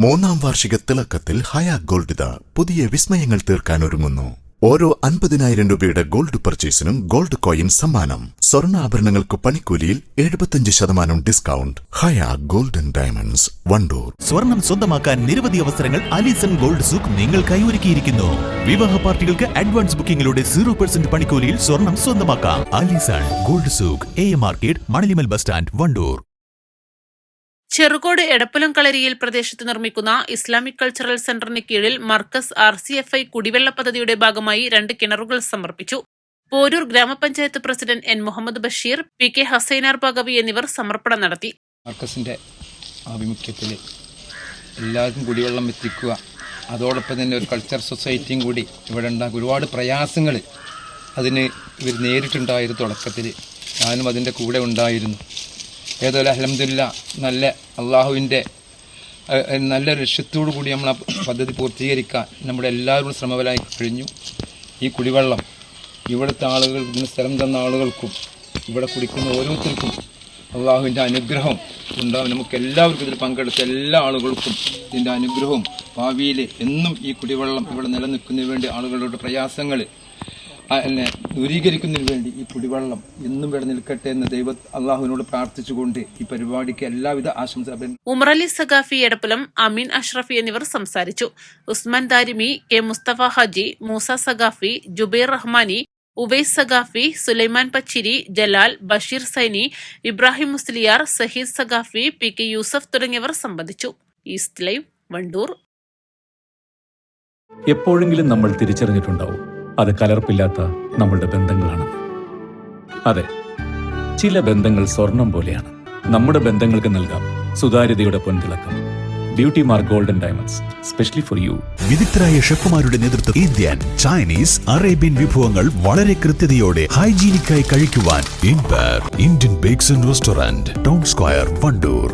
മൂന്നാം വാർഷിക തിളക്കത്തിൽ ഹയ ഗോൾഡ് പുതിയ വിസ്മയങ്ങൾ തീർക്കാൻ ഒരുങ്ങുന്നു. ഓരോ 50,000 രൂപയുടെ ഗോൾഡ് പർച്ചേസിനും ഗോൾഡ് കോയിൻ സമ്മാനം. സ്വർണ്ണാഭരണങ്ങൾക്ക് പണിക്കൂലിയിൽ 75% ഡിസ്കൗണ്ട്. ഹയ ഗോൾഡൻ ഡയമണ്ട്സ്, വണ്ടൂർ. സ്വർണം സ്വന്തമാക്കാൻ നിരവധി അവസരങ്ങൾ അലിസൺ ഗോൾഡ് സൂക്ക് നിങ്ങൾക്കായി ഒരുക്കിയിരിക്കുന്നു. വിവാഹ പാർട്ടികൾക്ക് അഡ്വാൻസ് ബുക്കിംഗിലൂടെ 0% പണിക്കൂലിയിൽ സ്വർണം സ്വന്തമാക്കാം. Alison gold souk, AM market, Manalimal bus stand, Wandoor. Cherukode Edappalam കളരിയിൽ പ്രദേശത്ത് നിർമ്മിക്കുന്ന ഇസ്ലാമിക് കൾച്ചറൽ സെന്ററിന് കീഴിൽ മർക്കസ് RCFI കുടിവെള്ള പദ്ധതിയുടെ ഭാഗമായി 2 കിണറുകൾ സമർപ്പിച്ചു. Porur grama panchayat president N Muhammad Basheer, PK Hasainar Baqavi എന്നിവർ സമർപ്പണം നടത്തി. മർക്കസിന്റെ ആഭിമുഖ്യത്തിൽ എല്ലാവർക്കും കുടിവെള്ളം എത്തിക്കുക, അതോടൊപ്പം തന്നെ ഒരു കൾച്ചർ സൊസൈറ്റിയും കൂടി ഇവിടെ ഉണ്ടാകും. ഒരുപാട് പ്രയാസങ്ങൾ അതിന് ഇവർ നേരിട്ടുണ്ടായിരുന്നു. തുടക്കത്തിൽ ഞാനും അതിൻ്റെ കൂടെ ഉണ്ടായിരുന്നു. ഏതായാലും അൽഹംദുലില്ലാ നല്ല അള്ളാഹുവിൻ്റെ നല്ല ലക്ഷ്യത്തോടു കൂടി നമ്മൾ ആ പദ്ധതി പൂർത്തീകരിക്കാൻ നമ്മുടെ എല്ലാവരും ശ്രമഫലമായി കഴിഞ്ഞു. ഈ കുടിവെള്ളം ഇവിടുത്തെ ആളുകൾ, ഇതിന് സ്ഥലം തന്ന ആളുകൾക്കും ഇവിടെ കുടിക്കുന്ന ഓരോരുത്തർക്കും അള്ളാഹുവിൻ്റെ അനുഗ്രഹം ഉണ്ടാവും. നമുക്ക് എല്ലാവർക്കും ഇതിൽ പങ്കെടുത്ത എല്ലാ ആളുകൾക്കും ഇതിൻ്റെ അനുഗ്രഹവും ഭാവിയിൽ എന്നും ഈ കുടിവെള്ളം ഇവിടെ നിലനിൽക്കുന്നതിന് വേണ്ടി ആളുകളുടെ പ്രയാസങ്ങൾ ദൂരീകരിക്കുന്നതിന് വേണ്ടി ഈ കുടിവെള്ളം എന്നും ഇവിടെ നിൽക്കട്ടെ എന്ന് അള്ളാഹുവിനോട് പ്രാർത്ഥിച്ചുകൊണ്ട് ഈ പരിപാടിക്ക് എല്ലാവിധ ആശംസകളും. ഉമറലി സഖാഫി എടപ്പലം, അമീൻ അഷ്റഫി എന്നിവർ സംസാരിച്ചു. ഉസ്മാൻ ദാരിമി, K മുസ്തഫ ഹാജി, മൂസ സഖാഫി, ജുബൈർ റഹ്മാനി, ഉവൈസ് സഖാഫി, സുലൈമാൻ പച്ചിരി, ജലാൽ, ബഷീർ സൈനി, ഇബ്രാഹിം മുസ്ലിയാർ, സഹീദ് സഖാഫി, PK യൂസഫ് തുടങ്ങിയവർ സംബന്ധിച്ചു. East live, Wandoor. എപ്പോഴെങ്കിലും നമ്മൾ തിരിച്ചറിഞ്ഞിട്ടുണ്ടാവും അത് കലർപ്പില്ലാത്ത നമ്മളുടെ ബന്ധങ്ങളാണെന്ന്. അതെ, ചില ബന്ധങ്ങൾ സ്വർണം പോലെയാണ്. നമ്മുടെ ബന്ധങ്ങൾക്ക് നൽകാം സുതാര്യതയുടെ പൊൻതിളക്കം. Beauty mark golden diamonds, specially for you. വിദഗ്ധരായ ഷെഫുമാരുടെ നേതൃത്വം ഇന്ത്യൻ, ചൈനീസ്, അറേബ്യൻ വിഭവങ്ങൾ വളരെ കൃത്യതയോടെ ഹൈജീനിക്കായി കഴിക്കുവാൻ Indian bakes and restaurant, town square, Wandoor.